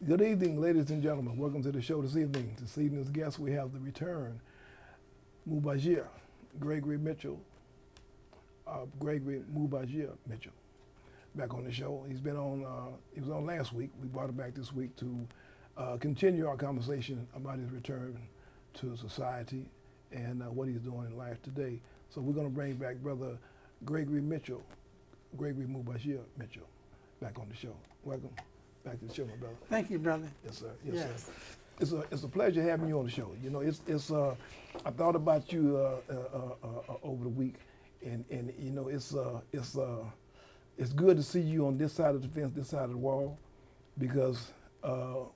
Good evening, ladies and gentlemen. Welcome to the show this evening. This evening's guest, we have the return, Mubajir, Gregory Mitchell, Gregory Mubajir Mitchell, back on the show. He was on last week. We brought him back this week to continue our conversation about his return to society and what he's doing in life today. So we're going to bring back Brother Gregory Mitchell, Gregory Mubajir Mitchell, back on the show. Welcome back to the show, my brother. Thank you, brother. Yes, sir. Yes, sir. It's a pleasure having you on the show. You know, I thought about you over the week, and you know, it's good to see you on this side of the fence, this side of the wall, because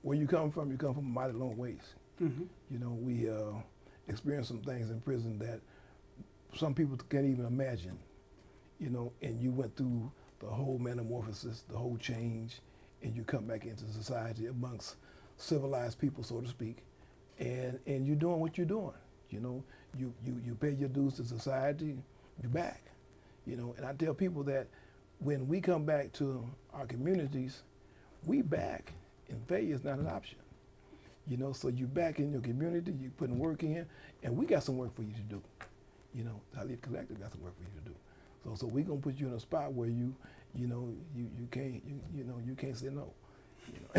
where you come from a mighty long ways. Mm-hmm. You know, we experienced some things in prison that some people can't even imagine. You know, and you went through the whole metamorphosis, the whole change, and you come back into society amongst civilized people, so to speak, and you're doing what you're doing. You know, you pay your dues to society, you're back. You know, and I tell people that when we come back to our communities, we back, and failure is not an option. You know, so you're back in your community, you're putting work in, and we got some work for you to do. You know, the Halif Collective got some work for you to do. So we're gonna put you in a spot where you can't say no. You know?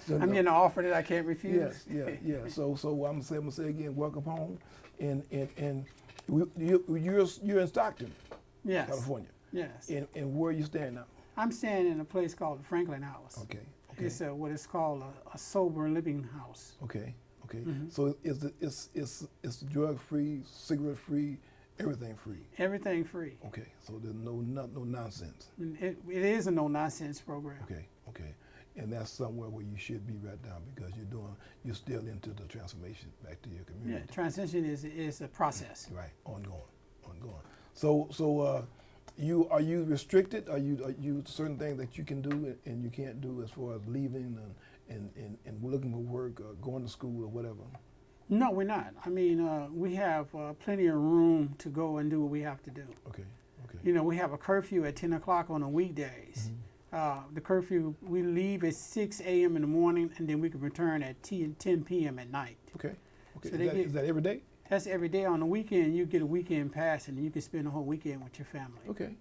So I'm getting an offer that I can't refuse. Yes. So I'm gonna say again, welcome home, and you're in Stockton, Yes. California. Yes. And where are you staying now? I'm staying in a place called the Franklin House. Okay. It's what is called a sober living house. Okay. Mm-hmm. So it's drug free, cigarette free, everything free. Everything free. Okay. So there's no nonsense. It is a no nonsense program. Okay. And that's somewhere where you should be right now because you're still into the transformation back to your community. Yeah. Transition is a process. Right. Ongoing. So are you restricted? Are you certain things that you can do and you can't do as far as leaving and looking for work or going to school or whatever? No, we're not. I mean, we have plenty of room to go and do what we have to do. Okay. You know, we have a curfew at 10 o'clock on the weekdays. Mm-hmm. The curfew, we leave at 6 a.m. in the morning, and then we can return at 10 p.m. at night. Okay. So Is that every day? That's every day. On the weekend, you get a weekend pass, and you can spend the whole weekend with your family. Okay.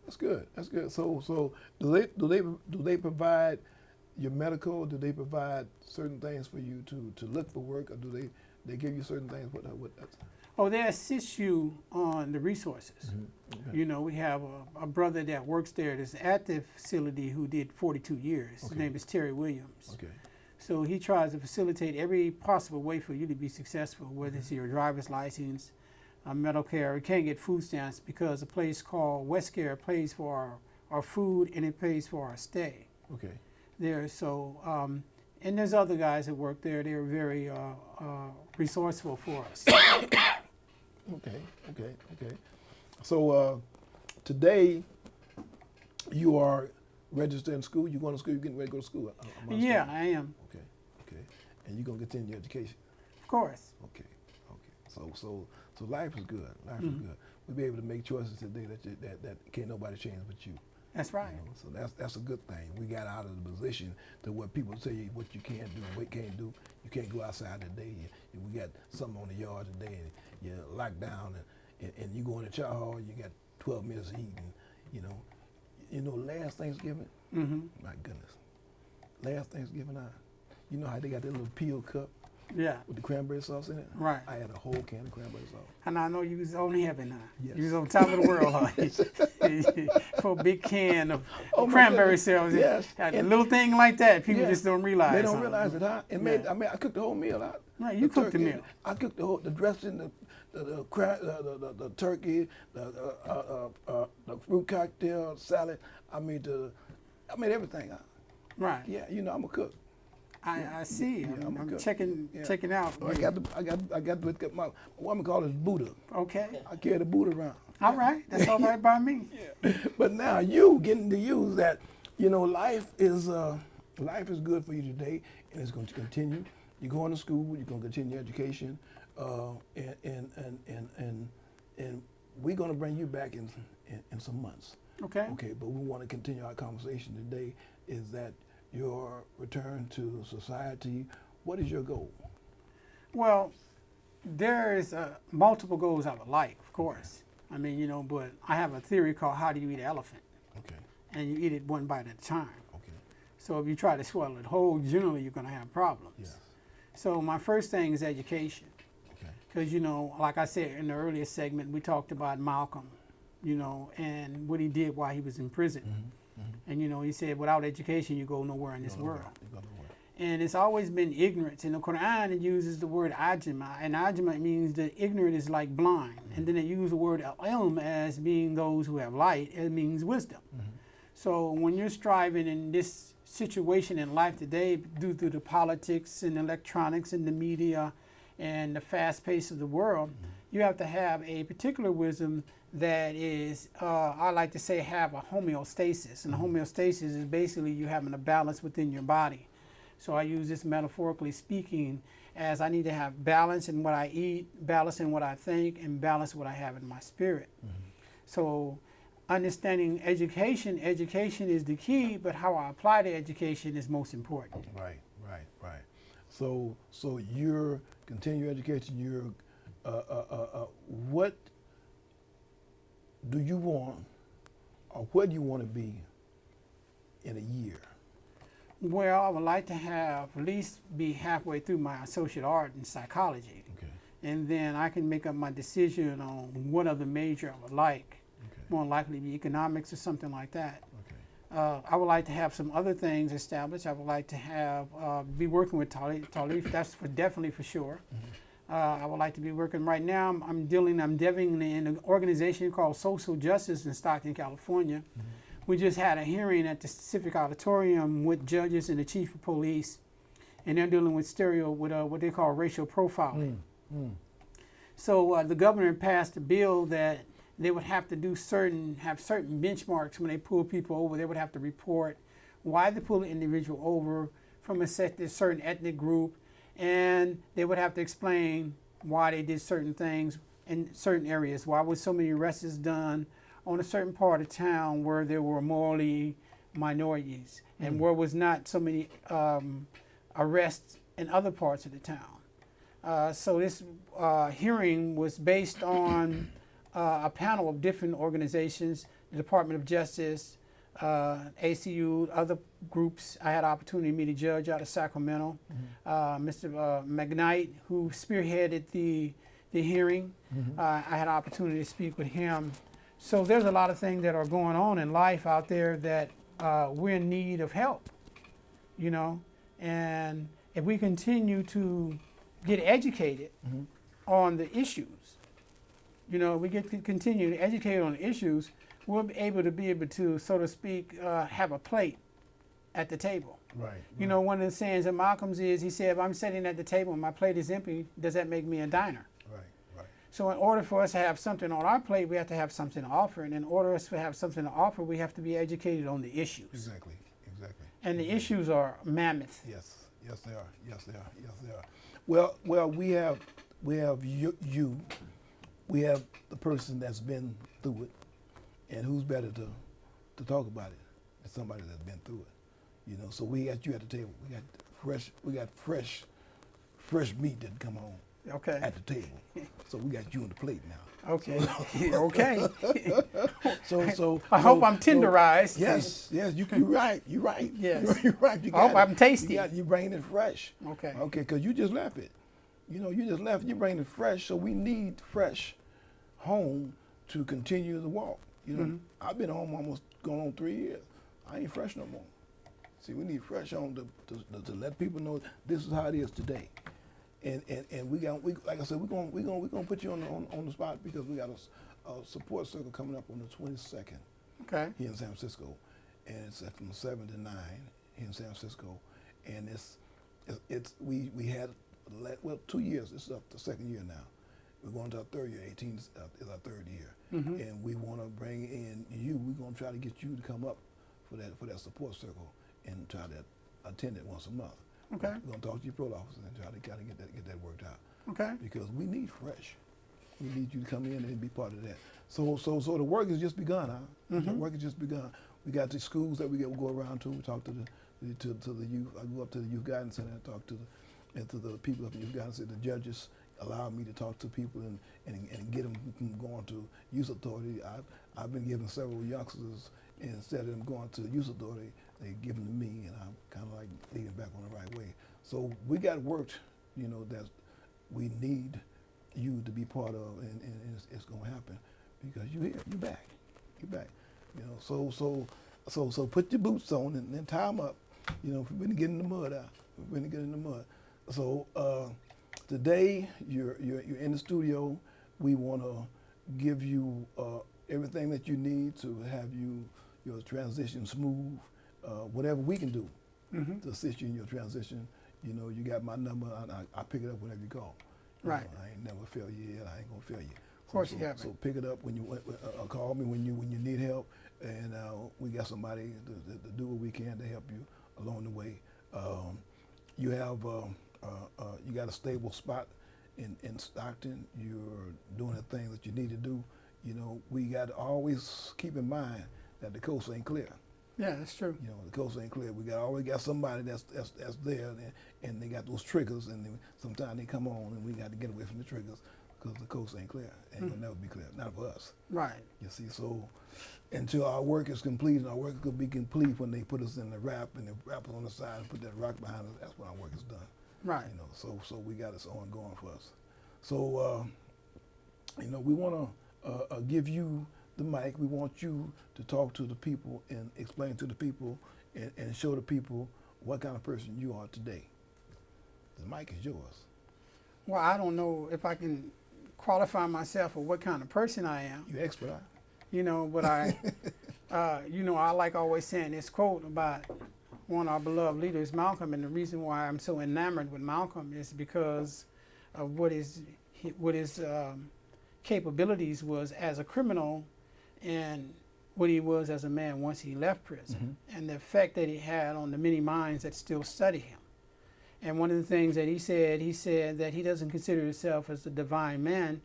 That's good. So do they provide your medical? Do they provide certain things for you to look for work, or do they give you certain things? Oh, they assist you on the resources. Mm-hmm. Okay. You know, we have a brother that works there that's at the facility who did 42 years. Okay. His name is Terry Williams. Okay. So he tries to facilitate every possible way for you to be successful, whether it's your driver's license, medical care. You can't get food stamps because a place called Westcare pays for our food and it pays for our stay. Okay. There, and there's other guys that work there. They're very resourceful for us. Okay. So today you are registered in school. You going to school? You getting ready to go to school? Yeah, I am. Okay. And you're gonna continue your education. Of course. Okay. So life is good. Life is good. We'll be able to make choices today that can't nobody change but you. That's right. You know? So that's a good thing. We got out of the position to where people tell you what you can do and what you can't do. You can't go outside today. We got something on the yard today, and you're locked down, and you go in the chow hall. You got 12 minutes to eat, and you know, last Thanksgiving. Mm-hmm. My goodness, last Thanksgiving you know how they got that little peel cup Yeah. with the cranberry sauce in it? Right. I had a whole can of cranberry sauce. And I know you was on heaven now. Yes. You was on top of the world, huh? For a big can of Oh, my cranberry goodness. sauce. Yes. A And- little thing like that, people Yeah. just don't realize. They don't huh? realize it, huh? I cooked the whole meal out. Right, you cooked the turkey, meal. I cooked the dressing, the turkey, the fruit cocktail, salad. I made everything out. Right. Yeah, you know I'm a cook. I see. Yeah, I'm a I'm cook. checking out. I got my woman called it Buddha. Okay. I carry the Buddha around. All right. That's all right by me. But now you getting to use that, you know, life is good for you today, and it's going to continue. You're going to school. You're going to continue your education, and we're going to bring you back in some months. Okay. Okay, but we want to continue our conversation today. Is that your return to society? What is your goal? Well, there is multiple goals I would like, of course. I mean, you know, but I have a theory called how do you eat an elephant? Okay. And you eat it one bite at a time. Okay. So if you try to swallow it whole, generally you're going to have problems. Yes. So my first thing is education. Okay. Because, you know, like I said in the earlier segment, we talked about Malcolm, you know, and what he did while he was in prison. Mm-hmm. Mm-hmm. And, you know, he said, without education, you go nowhere in this world. You go nowhere. And it's always been ignorance. In the Quran, it uses the word ajma, and ajma means that ignorant is like blind. Mm-hmm. And then it uses the word ilm as being those who have light. It means wisdom. Mm-hmm. So when you're striving in this situation in life today, due to the politics and electronics and the media and the fast pace of the world, Mm-hmm. you have to have a particular wisdom that is, I like to say, have a homeostasis. And Mm-hmm. homeostasis is basically you having a balance within your body. So I use this metaphorically speaking as I need to have balance in what I eat, balance in what I think, and balance what I have in my spirit. Mm-hmm. So understanding education is the key, but how I apply the education is most important. Right. So your continuing education, your what do you want, or where do you want to be in a year? Well, I would like to have at least be halfway through my associate art in psychology. Okay. And then I can make up my decision on what other major I would like. Okay. More likely be economics or something like that. Okay. I would like to have some other things established. I would like to have be working with Talib. That's definitely for sure. Mm-hmm. I would like to be working right now. I'm deving in an organization called Social Justice in Stockton, California. Mm-hmm. We just had a hearing at the Civic Auditorium with judges and the chief of police, and they're dealing with what they call racial profiling. So the governor passed a bill that they would have to have certain benchmarks when they pull people over. They would have to report why they pull an individual over from a certain ethnic group, and they would have to explain why they did certain things in certain areas. Why was so many arrests done on a certain part of town where there were morally minorities, and where was not so many arrests in other parts of the town. So this hearing was based on a panel of different organizations, the Department of Justice, ACU, other groups. I had an opportunity to meet a judge out of Sacramento, Mr. McKnight, who spearheaded the hearing. I had an opportunity to speak with him. So there's a lot of things that are going on in life out there that we're in need of help, you know. And if we continue to get educated on the issues, you know, we continue to educate on the issues, we'll be able to, so to speak, have a plate at the table. Right. You know, one of the sayings of Malcolm's is, he said, if I'm sitting at the table and my plate is empty, does that make me a diner? So in order for us to have something on our plate, we have to have something to offer. And in order for us to have something to offer, we have to be educated on the issues. Exactly. And the issues are mammoth. Yes, they are. Well, we have you. We have the person that's been through it, and who's better to talk about it than somebody that's been through it. You know, so we got you at the table. We got fresh meat that come on. Okay. At the table. So we got you on the plate now. Okay. Okay. So I hope I'm tenderized. Yes, you're right. Yes. You're right. I hope I'm tasty. You bringing it fresh. Okay. Okay, because you just left it. You know, you just left. You bringing it fresh, so we need fresh home to continue the walk. You know, I've been home almost going on 3 years. I ain't fresh no more. See, we need fresh home to let people know this is how it is today. And we like I said, we're gonna put you on the spot because we got a support circle coming up on the 22nd. Okay. Here in San Francisco, and it's from 7 to 9 here in San Francisco, and we had 2 years. This is up the second year now. We're going to our third year. 18 is our third year, and we want to bring in you. We're gonna try to get you to come up for that support circle and try to attend it once a month. Okay. We're gonna talk to your parole officer and try to kind of get that worked out. Okay. Because we need fresh. We need you to come in and be part of that. So the work has just begun, huh? The work has just begun. We got the schools that we go around to. We talk to the youth. I go up to the youth guidance center and talk to the people up in the youth guidance center. The judges allow me to talk to people and get them going to youth authority. I've been giving several youngsters, instead of them going to youth authority, they give them to me, and I'm kind of like leading back on the right way. So we got work, that we need you to be part of, and it's going to happen because you're here, you're back. So put your boots on and then tie them up. We're going to get in the mud out. We're going to get in the mud. So today you're in the studio. We want to give you everything that you need to have your transition smooth. Whatever we can do to assist you in your transition. You got my number. I pick it up whenever you call. Right. I ain't never failed you yet. I ain't gonna fail you. Of course you haven't. So pick it up when you call me when you need help, and we got somebody to do what we can to help you along the way. You have you got a stable spot in Stockton. You're doing the things that you need to do. We got to always keep in mind that the coast ain't clear. Yeah, that's true. The coast ain't clear. We always got somebody that's there, and they got those triggers, and sometimes they come on, and we got to get away from the triggers because the coast ain't clear. Ain't gonna never be clear, not for us. Right. You see, so until our work is complete, and our work will be complete when they put us in the wrap, and the wrap is on the side, and put that rock behind us. That's when our work is done. Right. So we got this ongoing for us. So we want to give you the mic. We want you to talk to the people and explain to the people and show the people what kind of person you are today. The mic is yours. Well, I don't know if I can qualify myself for what kind of person I am. You're expert. But I, I like always saying this quote about one of our beloved leaders, Malcolm, and the reason why I'm so enamored with Malcolm is because of what his capabilities was as a criminal and what he was as a man once he left prison, and the effect that he had on the many minds that still study him. And one of the things that he said that he doesn't consider himself as a divine man,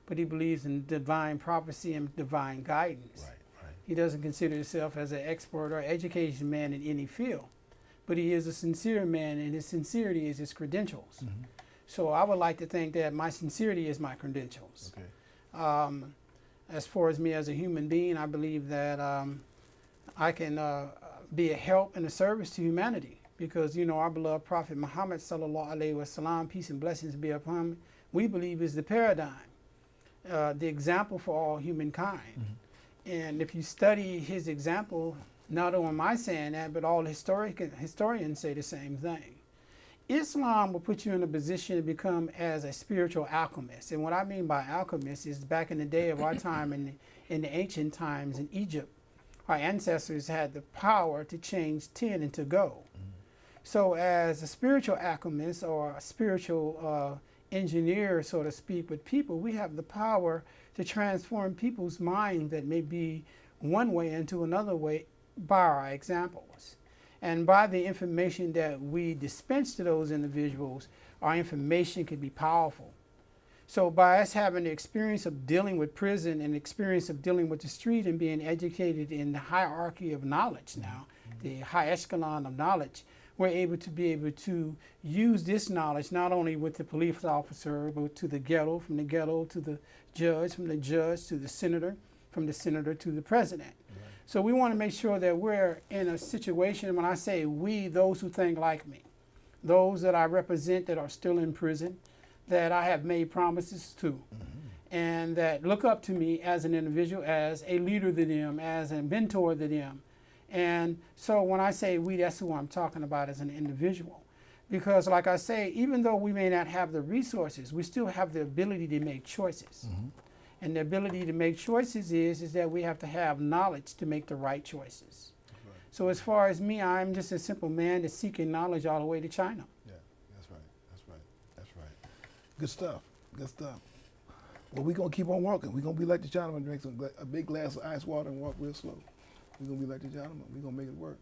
but he believes in divine prophecy and divine guidance. Right. He doesn't consider himself as an expert or education man in any field, but he is a sincere man, and his sincerity is his credentials. So I would like to think that my sincerity is my credentials. Okay. As far as me as a human being, I believe that I can be a help and a service to humanity because, our beloved Prophet Muhammad sallallahu alaihi wasallam, peace and blessings be upon him, we believe is the paradigm, the example for all humankind. And if you study his example, not only am I saying that, but all historians say the same thing. Islam will put you in a position to become as a spiritual alchemist. And what I mean by alchemist is back in the day of our time, in the ancient times in Egypt, our ancestors had the power to change tin into gold. So as a spiritual alchemist or a spiritual engineer, so to speak, with people, we have the power to transform people's minds that may be one way into another way by our examples. And by the information that we dispense to those individuals, our information can be powerful. So by us having the experience of dealing with prison and the experience of dealing with the street and being educated in the hierarchy of knowledge now, the high echelon of knowledge, we're able to use this knowledge not only with the police officer, but to the ghetto, from the ghetto to the judge, from the judge to the senator, from the senator to the president. So we want to make sure that we're in a situation, when I say we, those who think like me, those that I represent that are still in prison, that I have made promises to, and that look up to me as an individual, as a leader to them, as a mentor to them. And so when I say we, that's who I'm talking about as an individual. Because like I say, even though we may not have the resources, we still have the ability to make choices. And the ability to make choices is that we have to have knowledge to make the right choices. Right. So as far as me, I'm just a simple man that's seeking knowledge all the way to China. Yeah, that's right. Good stuff. Well, we're going to keep on walking. We're going to be like the Chinaman, drink a big glass of ice water and walk real slow. We're going to be like the Chinaman. We're going to make it work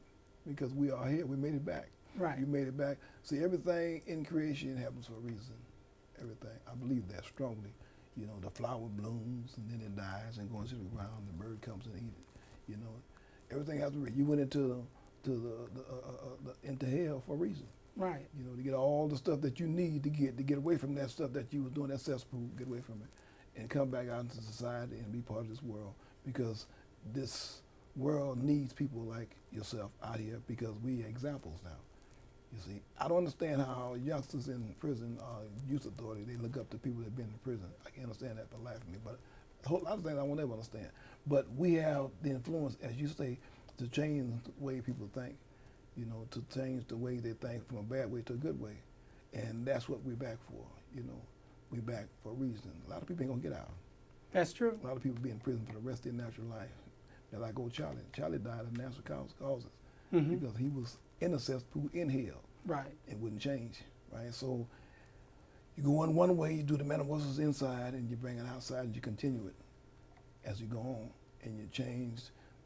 because we are here. We made it back. Right. You made it back. See, everything in creation happens for a reason. Everything. I believe that strongly. The flower blooms and then it dies and goes into the ground. The bird comes and eats it. Everything has a reason. You went into into hell for a reason. Right. You know, to get all the stuff that you need to get away from that stuff that you was doing, that cesspool, get away from it, and come back out into society and be part of this world, because this world needs people like yourself out here, because we are examples now. You see, I don't understand how youngsters in prison, youth authority, they look up to people that have been in prison. I can't understand that for life of me, but a whole lot of things I won't ever understand. But we have the influence, as you say, to change the way people think, you know, to change the way they think from a bad way to a good way. And that's what we're back for, you know. We're back for a reason. A lot of people ain't gonna get out. That's true. A lot of people be in prison for the rest of their natural life. They're like old Charlie. Charlie died of natural causes because he was in a cesspool in hell. Right. It wouldn't change, right? So you go on one way, you do the metamorphosis inside, and you bring it outside, and you continue it as you go on, and you change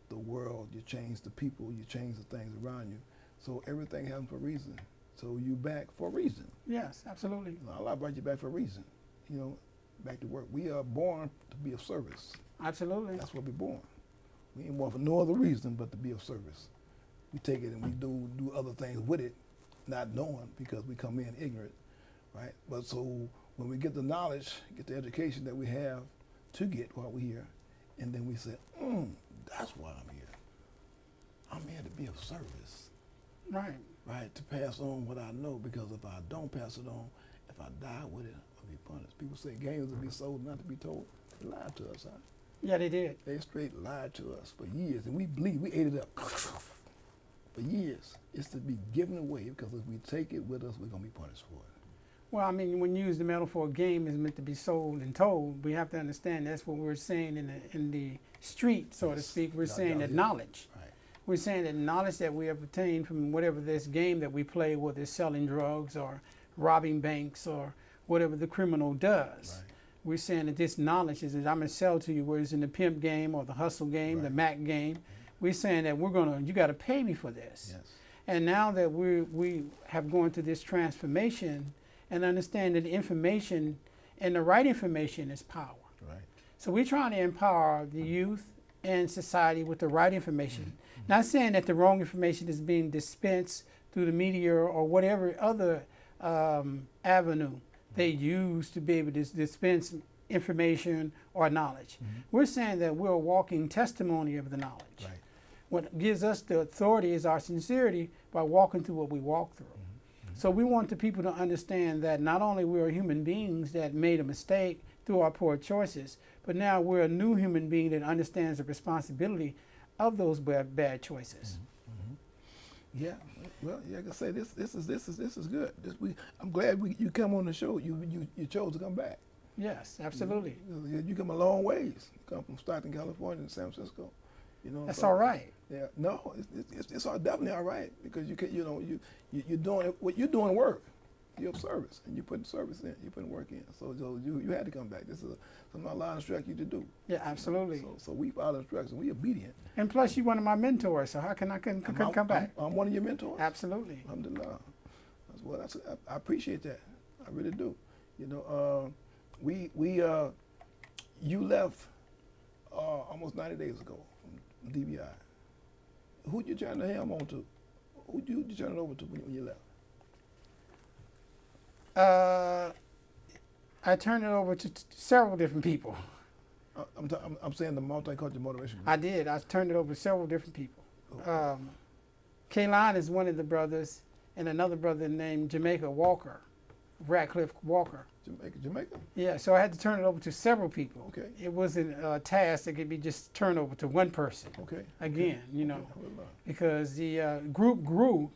the world, you change the people, you change the things around you. So everything happens for a reason. So you back for a reason. Yes, absolutely. Allah brought you back for a reason. You know, back to work. We are born to be of service. Absolutely. That's what we're born. We ain't born for no other reason but to be of service. We take it and we do other things with it, not knowing, because we come in ignorant, right? But so when we get the knowledge, get the education that we have to get while we're here, and then we say, that's why I'm here. I'm here to be of service. Right. Right, to pass on what I know, because if I don't pass it on, if I die with it, I'll be punished. People say games will be sold, not to be told. They lied to us, huh? Yeah, they did. They straight lied to us for years, and we believe, we ate it up for years. It's to be given away, because if we take it with us, we're going to be punished for it. Well, I mean, when you use the metaphor, game is meant to be sold and told. We have to understand that's what we're saying in the street, so to speak. We're saying that knowledge. Right. We're saying that knowledge that we have obtained from whatever this game that we play, whether it's selling drugs or robbing banks or whatever the criminal does. Right. We're saying that this knowledge is that I'm going to sell to you, whether it's in the pimp game or the hustle game, the Mac game. We're saying that you got to pay me for this. Yes. And now that we have gone through this transformation and understand that information and the right information is power. Right. So we're trying to empower the youth and society with the right information. Not saying that the wrong information is being dispensed through the media or whatever other avenue they use to be able to dispense information or knowledge. We're saying that we're a walking testimony of the knowledge. Right. What gives us the authority is our sincerity by walking through what we walk through. So we want the people to understand that not only we are human beings that made a mistake through our poor choices, but now we're a new human being that understands the responsibility of those bad choices. Yeah, well, like I say, this is good. I'm glad you come on the show. You chose to come back. Yes, absolutely. You come a long ways. You come from Stockton, California, to San Francisco. You know, that's all right. Yeah, no, it's definitely all right, because you're doing what you're doing work. You're of service, and you're putting service in. You're putting work in. So you had to come back. This is something Allah instructed you to do. Yeah, absolutely. So we follow instructions. We obedient. And plus, you're one of my mentors. So how can I come back? I'm one of your mentors. Absolutely. Alhamdulillah. I appreciate that. I really do. You know, you left almost 90 days ago from DBI. Who'd you turn the helm on to? Who'd you turn it over to when you left? I turned it over to several different people. I'm saying the multicultural motivation group. I did. I turned it over to several different people. Kaylon is one of the brothers, and another brother named Jamaica Walker, Radcliffe Walker. Jamaica? Yeah, so I had to turn it over to several people. Okay. It wasn't a task that could be just turned over to one person. Okay. Again, you know, Okay. because the group grew.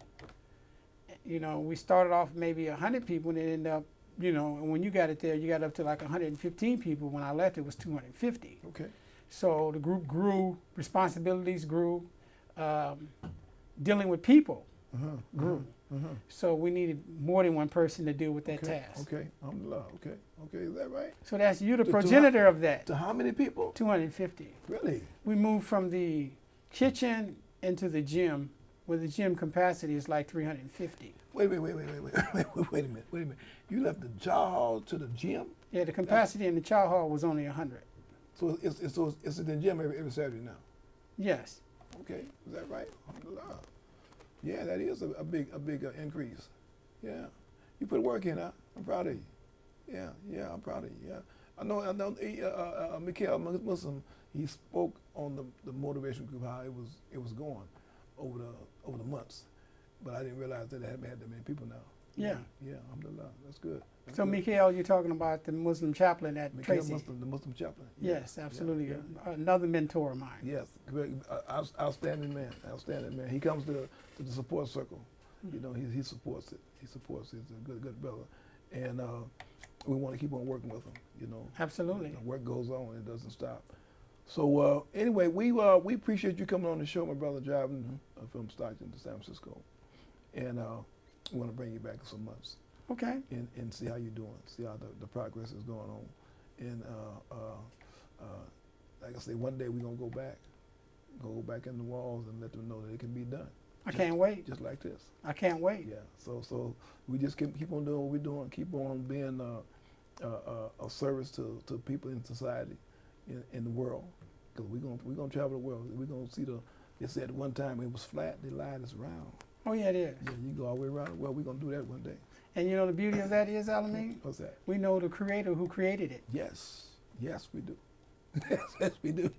You know, we started off maybe 100 people, and it ended up, you know, and when you got it there, you got up to like 115 people. When I left, it was 250. Okay. So the group grew, responsibilities grew, dealing with people grew. So we needed more than one person to deal with that task. Okay, alhamdulillah. Okay, is that right? So that's you, the progenitor of that. To how many people? 250. Really? We moved from the kitchen into the gym, where the gym capacity is like 350. Wait a minute. You left the chow hall to the gym? Yeah, the capacity in the chow hall was only 100. So it's in the gym every Saturday now? Yes. Okay, is that right? Alhamdulillah. Yeah, that is a big increase. Yeah, you put work in, huh? I'm proud of you. Yeah, I'm proud of you. Yeah, I know. Mikhail Muslim, he spoke on the motivation group how it was going over the months, but I didn't realize that it hadn't had that many people now. Yeah. Yeah, alhamdulillah, that's good. That's So, good. Mikhail, you're talking about the Muslim chaplain at Mikhail Tracy. Muslim, the Muslim chaplain. Yes, absolutely. Yeah. Another mentor of mine. Yes, outstanding man, outstanding man. He comes to the support circle. You know, he supports it. He supports it. He's a good brother, and we want to keep on working with him. You know, Absolutely. the work goes on; it doesn't stop. So anyway, we appreciate you coming on the show, my brother, driving from Stockton to San Francisco, and we want to bring you back in some months. Okay. And see how you're doing, see how the progress is going on, and like I say, one day we're gonna go back in the walls and let them know that it can be done. I can't wait. Just like this. I can't wait. Yeah. So we just keep on doing what we're doing. Keep on being a service to people in society, in the world, because we're gonna travel the world. We're gonna see They said one time it was flat. They lied us round. Oh yeah, it is. Yeah, you go all the way around the world. We're gonna do that one day. And you know the beauty of that is, Alameen? What's that? We know the creator who created it. Yes, we do. Yes, we do.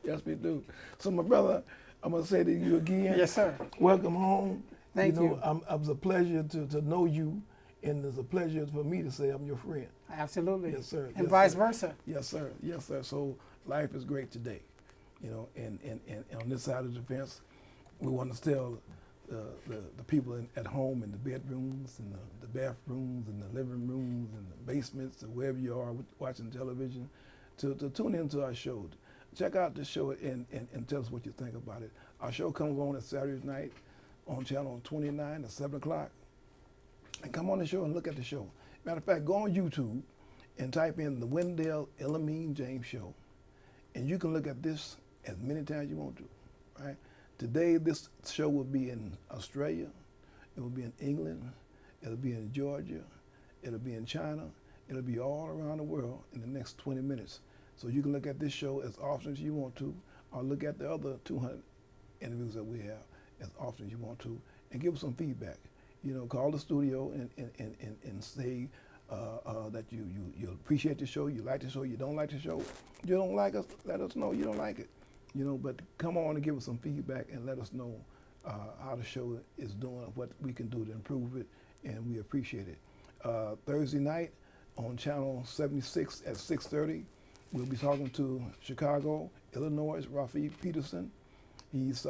Yes, we do. So, my brother, I'm gonna say to you again. Yes, sir. Welcome home. Thank you. It was a pleasure to know you, and it's a pleasure for me to say I'm your friend. Absolutely. Yes, sir. And Yes, vice sir. versa. Yes, sir. Yes, sir. So life is great today, you know. And on this side of the fence, we want to tell the people at home in the bedrooms and the bathrooms and the living rooms and the basements or wherever you are watching television to tune into our show. Check out the show and tell us what you think about it. Our show comes on at Saturday night on channel 29 at 7 o'clock. And come on the show and look at the show. Matter of fact, go on YouTube and type in the Wendell Elamine James Show. And you can look at this as many times as you want to, right? Today, this show will be in Australia, it will be in England, it'll be in Georgia, it'll be in China, it'll be all around the world in the next 20 minutes. So you can look at this show as often as you want to, or look at the other 200 interviews that we have as often as you want to, and give us some feedback. You know, call the studio and say that you appreciate the show, you like the show, you don't like the show. You don't like us, let us know you don't like it. You know, but come on and give us some feedback and let us know how the show is doing, what we can do to improve it, and we appreciate it. Thursday night on channel 76 at 6:30, we'll be talking to Chicago, Illinois, Rafi Peterson. He's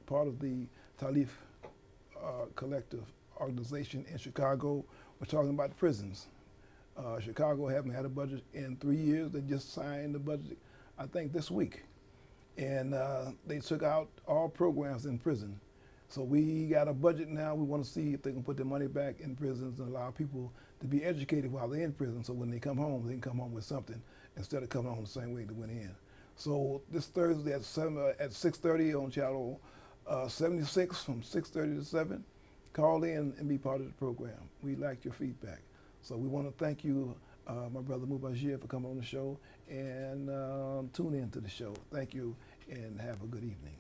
part of the Talif collective organization in Chicago. We're talking about prisons. Chicago haven't had a budget in 3 years. They just signed the budget, I think, this week. And they took out all programs in prison. So we got a budget now. We want to see if they can put the money back in prisons and allow people to be educated while they're in prison, so when they come home, they can come home with something instead of coming home the same way they went in. So this Thursday at 6:30 on channel 76 from 6:30 to 7, call in and be part of the program. We like your feedback. So we want to thank you, my brother Mubashir, for coming on the show, and tune in to the show. Thank you, and have a good evening.